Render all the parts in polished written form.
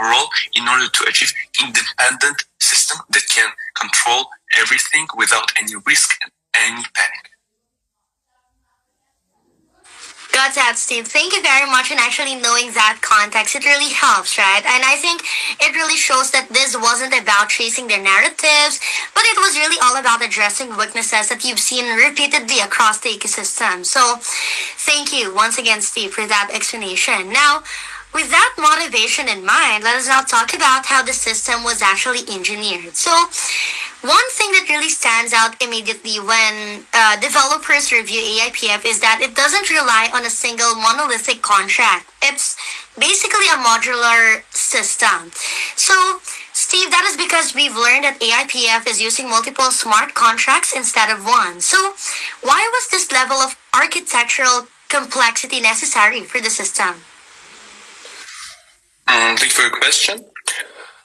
overall in order to achieve independent system that can control everything without any risk and any panic. Got that, Steve. Thank you very much. And actually knowing that context, it really helps, right? And I think it really shows that this wasn't about chasing their narratives, but it was really all about addressing weaknesses that you've seen repeatedly across the ecosystem. So thank you once again, Steve, for that explanation. Now, with that motivation in mind, let us now talk about how the system was actually engineered. So, one thing that really stands out immediately when developers review AIPF is that it doesn't rely on a single monolithic contract. It's basically a modular system. So, Steve, that is because we've learned that AIPF is using multiple smart contracts instead of one. So, why was this level of architectural complexity necessary for the system? Thank you for your question.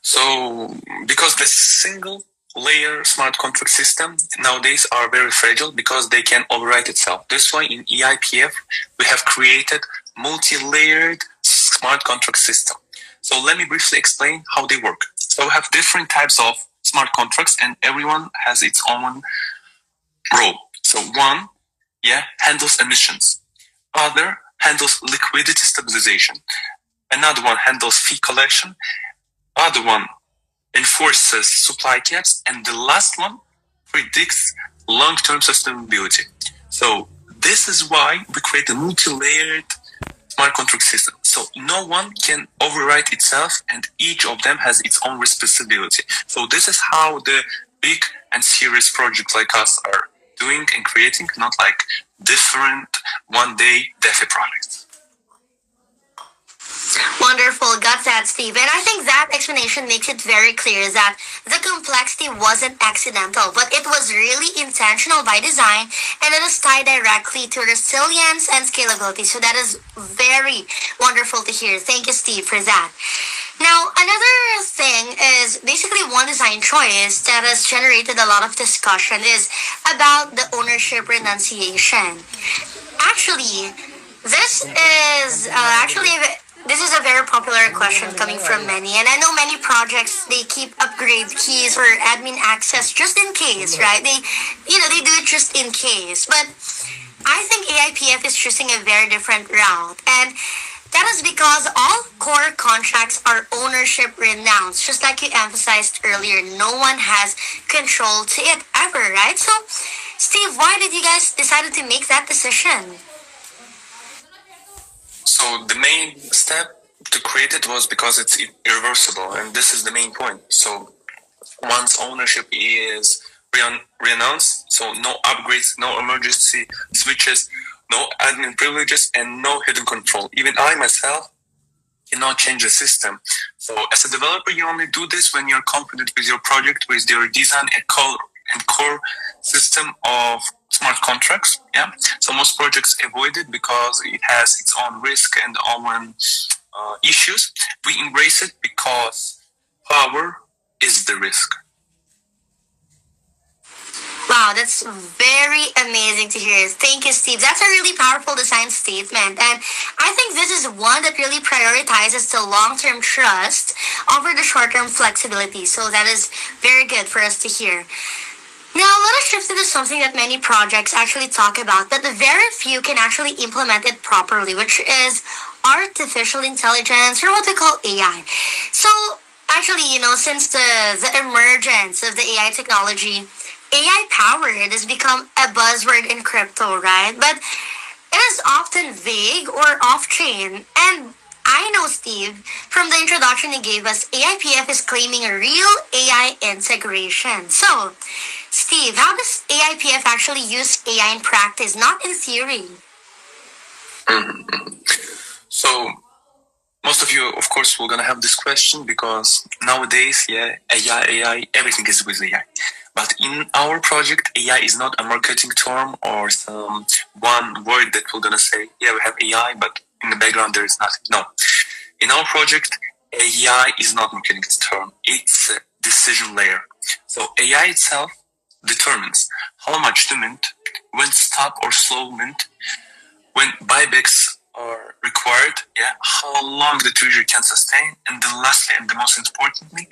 So, because the single layer smart contract system nowadays are very fragile because they can overwrite itself. That's why in AIPF we have created multi-layered smart contract system. So let me briefly explain how they work. So we have different types of smart contracts and everyone has its own role. So one, handles emissions. Other handles liquidity stabilization. Another one handles fee collection. Other one enforces supply caps. And the last one predicts long-term sustainability. So this is why we create a multi-layered smart contract system. So no one can overwrite itself and each of them has its own responsibility. So this is how the big and serious projects like us are doing and creating, not like different one-day DeFi projects. Wonderful. Got that, Steve. And I think that explanation makes it very clear that the complexity wasn't accidental, but it was really intentional by design, and it is tied directly to resilience and scalability. So that is very wonderful to hear. Thank you, Steve, for that. Now, another thing is basically one design choice that has generated a lot of discussion is about the ownership renunciation. Actually, this is a very popular question coming from many, and I know many projects, they keep upgrade keys or admin access just in case, right? They do it just in case. But I think AIPF is choosing a very different route, and that is because all core contracts are ownership renounced, just like you emphasized earlier. No one has control to it ever, right? So, Steve, why did you guys decide to make that decision? So the main step to create it was because it's irreversible, and this is the main point. So once ownership is renounced, so no upgrades, no emergency switches, no admin privileges, and no hidden control. Even I myself cannot change the system. So as a developer, you only do this when you're confident with your project, with your design and core system of smart contracts. So most projects avoid it because it has its own risk and own issues. We embrace it because power is the risk. Wow, that's very amazing to hear. Thank you, Steve. That's a really powerful design statement. And I think this is one that really prioritizes the long-term trust over the short-term flexibility. So that is very good for us to hear. Now, let us shift into something that many projects actually talk about, but very few can actually implement it properly, which is artificial intelligence, or what we call AI. So, actually, since the emergence of the AI technology, AI-powered has become a buzzword in crypto, right? But it is often vague or off-chain, and I know, Steve, from the introduction you gave us, AIPF is claiming a real AI integration. So, Steve, how does AIPF actually use AI in practice, not in theory? So, most of you, of course, we're going to have this question because nowadays, AI, everything is with AI. But in our project, AI is not a marketing term or some one word that we're going to say, we have AI, but in the background there is nothing. No. In our project, AI is not marketing term. It's a decision layer. So AI itself determines how much to mint, when to stop or slow mint, when buybacks are required, how long the treasury can sustain, and then lastly, and the most importantly,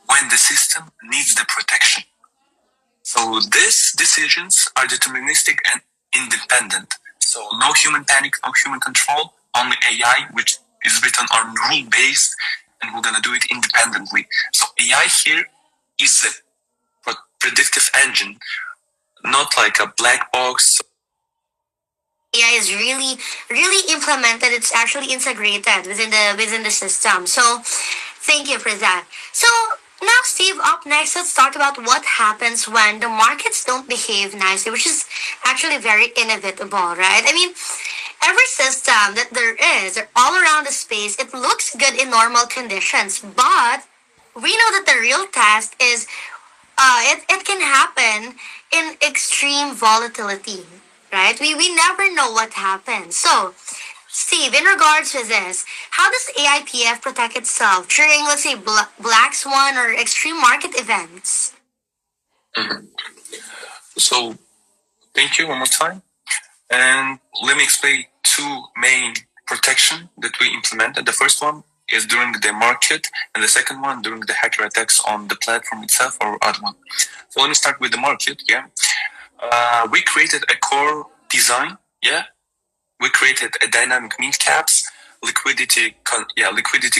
when the system needs the protection. So these decisions are deterministic and independent. So no human panic, no human control, only AI, which is written on rule based, and we're gonna do it independently. So AI here is a predictive engine, not like a black box. AI is really implemented. It's actually integrated within the system. So thank you for that. So now, Steve, up next, let's talk about what happens when the markets don't behave nicely, which is actually very inevitable, right? I mean, every system that there is all around the space, it looks good in normal conditions, but we know that the real test is it can happen in extreme volatility, right? We never know what happens. So, Steve, in regards to this, how does AIPF protect itself during, let's say, black swan or extreme market events? Mm-hmm. So, thank you one more time. And let me explain two main protection that we implemented. The first one is during the market, and the second one during the hacker attacks on the platform itself or other one. So let me start with the market. We created a core design. We created a dynamic mint caps, liquidity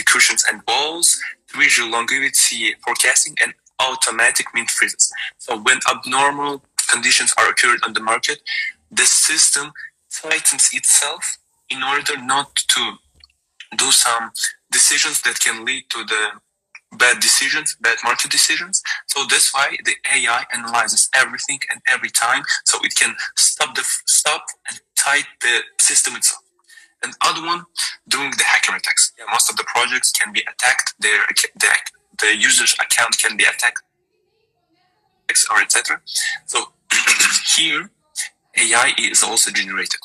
cushions and balls, treasury longevity forecasting, and automatic mint freezes. So when abnormal conditions are occurred on the market, the system tightens itself in order not to do some decisions that can lead to the bad market decisions. So that's why the AI analyzes everything and every time, so it can stop and tight the system itself. And other one, during the hacker attacks. Most of the projects can be attacked. The user's account can be attacked, or etc. So here, AI is also generated.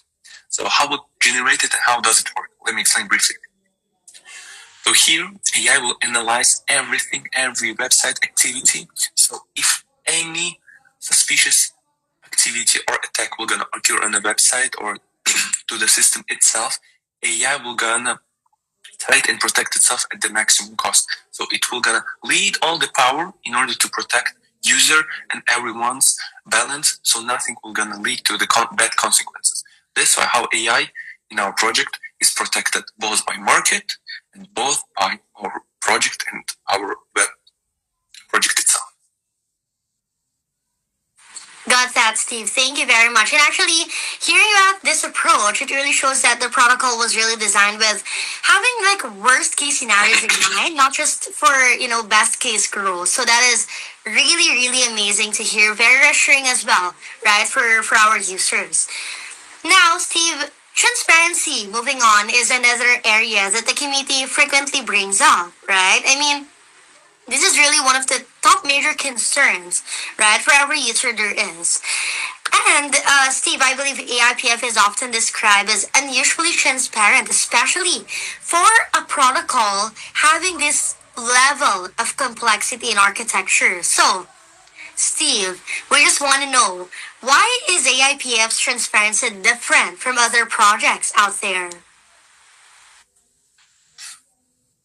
So how it generated and how does it work? Let me explain briefly. So here, AI will analyze everything, every website activity. So if any suspicious activity or attack will gonna occur on the website or to the system itself, AI will gonna tight and protect itself at the maximum cost. So it will gonna lead all the power in order to protect user and everyone's balance, so nothing will gonna lead to the bad consequences. That's why how AI in our project is protected both by market and both by our project and our web project itself. Got that, Steve. Thank you very much. And actually, hearing about this approach, it really shows that the protocol was really designed with having like worst case scenarios in mind, not just for, best case growth. So that is really amazing to hear. Very reassuring as well, right, for our users. Now, Steve, transparency, moving on, is another area that the community frequently brings up, right? I mean, this is really one of the top major concerns, right, for every user there is. And Steve, I believe AIPF is often described as unusually transparent, especially for a protocol having this level of complexity in architecture. So, Steve, we just want to know, why is AIPF's transparency different from other projects out there?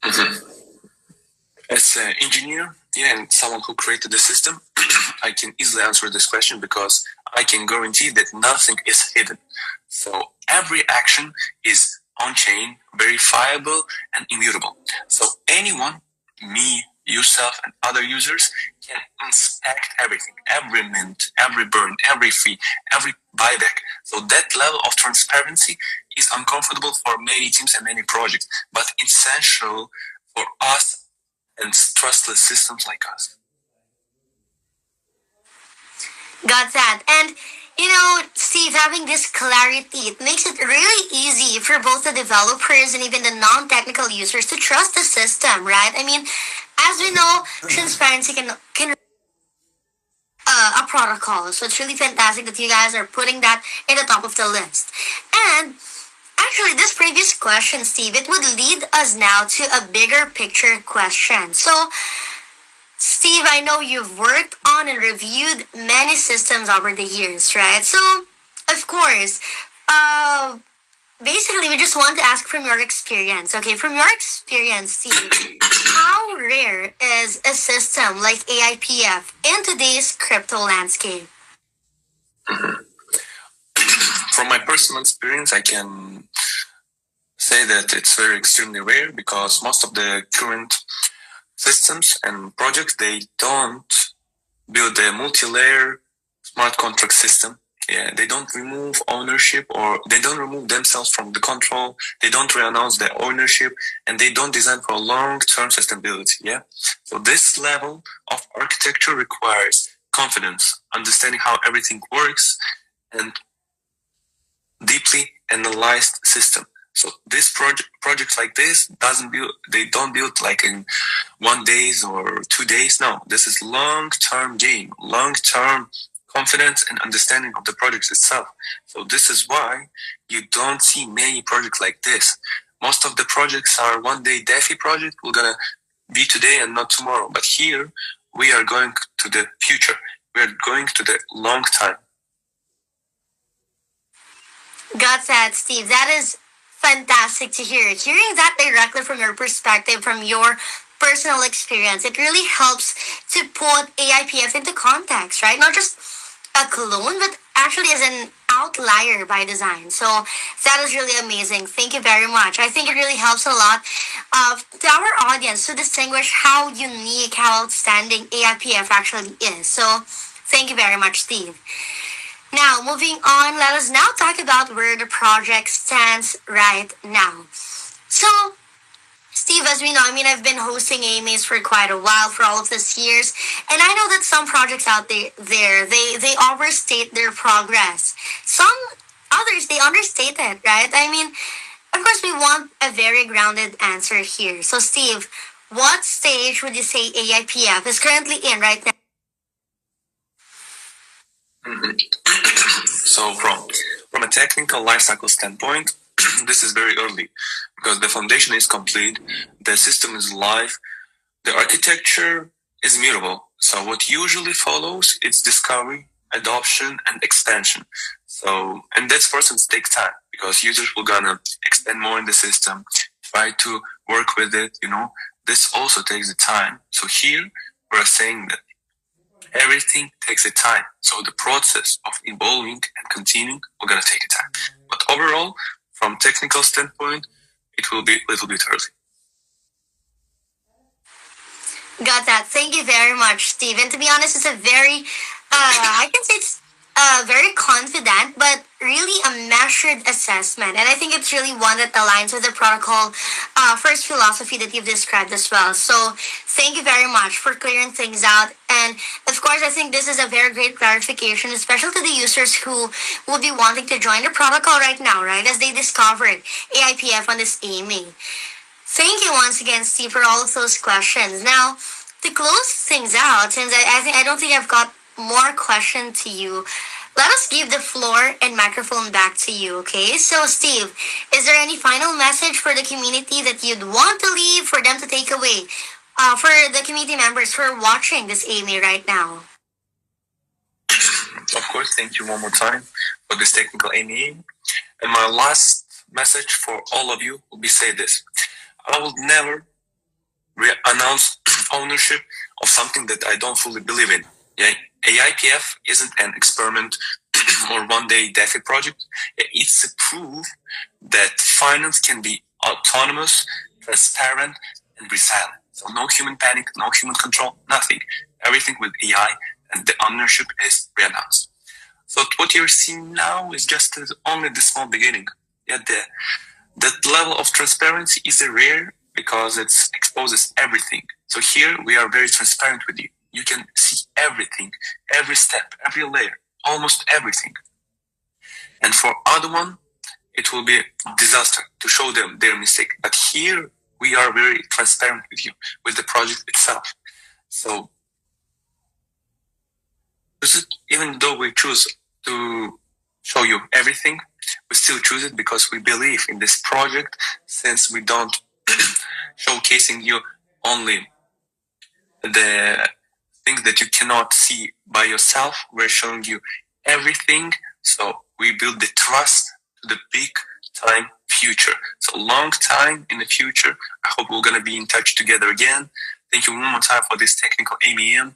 Mm-hmm. As an engineer, and someone who created the system, I can easily answer this question because I can guarantee that nothing is hidden. So every action is on-chain, verifiable, and immutable. So anyone, me, yourself, and other users can inspect everything, every mint, every burn, every fee, every buyback. So that level of transparency is uncomfortable for many teams and many projects, but essential for us and trustless systems like us. Got that. And, Steve, having this clarity, it makes it really easy for both the developers and even the non-technical users to trust the system, right? I mean, as we know, transparency can a protocol. So it's really fantastic that you guys are putting that in the top of the list. And actually, this previous question, Steve, it would lead us now to a bigger picture question. So, Steve, I know you've worked on and reviewed many systems over the years, right? So, of course, basically, we just want to ask from your experience. Okay, from your experience, Steve, how rare is a system like AIPF in today's crypto landscape? From my personal experience, I can say that it's very extremely rare because most of the current systems and projects, they don't build a multi-layer smart contract system. Yeah, they don't remove ownership, or they don't remove themselves from the control. They don't re-announce their ownership, and they don't design for long-term sustainability. Yeah. So this level of architecture requires confidence, understanding how everything works, and deeply analyzed system. So this projects like this they don't build like in 1 days or 2 days. No, this is long-term game, long-term confidence and understanding of the project itself. So this is why you don't see many projects like this. Most of the projects are 1 day DeFi project. We're gonna be today and not tomorrow. But here we are going to the future. We are going to the long time. Got that, Steve. That is fantastic to hear. Hearing that directly from your perspective, from your personal experience, it really helps to put AIPF into context, right? Not just a clone, but actually as an outlier by design. So that is really amazing. Thank you very much. I think it really helps a lot to our audience to distinguish how unique, how outstanding AIPF actually is. So thank you very much, Steve. Now, moving on, let us now talk about where the project stands right now. So, Steve, as we know, I mean, I've been hosting AMAs for quite a while, for all of these years, and I know that some projects out they overstate their progress. Some others, they understate it, right? I mean, of course, we want a very grounded answer here. So, Steve, what stage would you say AIPF is currently in right now? So from a technical lifecycle standpoint, this is very early because the foundation is complete, the system is live, the architecture is mutable. So what usually follows is discovery, adoption, and expansion. So, and that process takes time because users will gonna expand more in the system, try to work with it, this also takes the time. So here we're saying that everything takes a time. So the process of evolving and continuing will gonna take a time. But overall, from technical standpoint, it will be a little bit early. Got that. Thank you very much, Steve. And to be honest, it's a very, I can say it's very confident, but really a measured assessment. And I think it's really one that aligns with the protocol first philosophy that you've described as well. So thank you very much for clearing things out. And of course, I think this is a very great clarification, especially to the users who will be wanting to join the protocol right now, right? As they discovered AIPF on this AMA. Thank you once again, Steve, for all of those questions. Now, to close things out, since I don't think I've got more questions to you, let us give the floor and microphone back to you, okay? So, Steve, is there any final message for the community that you'd want to leave for them to take away? For the community members who are watching this AMA right now? Of course, thank you one more time for this technical AMA. And my last message for all of you will be say this. I will never announce ownership of something that I don't fully believe in. Yeah, AIPF isn't an experiment or 1 day DeFi project. It's a proof that finance can be autonomous, transparent, and resilient. So no human panic, no human control, nothing. Everything with AI, and the ownership is re-announced. So what you're seeing now is just only the small beginning. Yeah, that level of transparency is rare because it exposes everything. So here we are very transparent with you. You can see everything, every step, every layer, almost everything. And for other one, it will be a disaster to show them their mistake. But here we are very transparent with you, with the project itself. So even though we choose to show you everything, we still choose it because we believe in this project, since we don't showcasing you only the things that you cannot see by yourself. We're showing you everything. So we build the trust to the big time future. So long time in the future. I hope we're gonna be in touch together again. Thank you one more time for this technical AMM.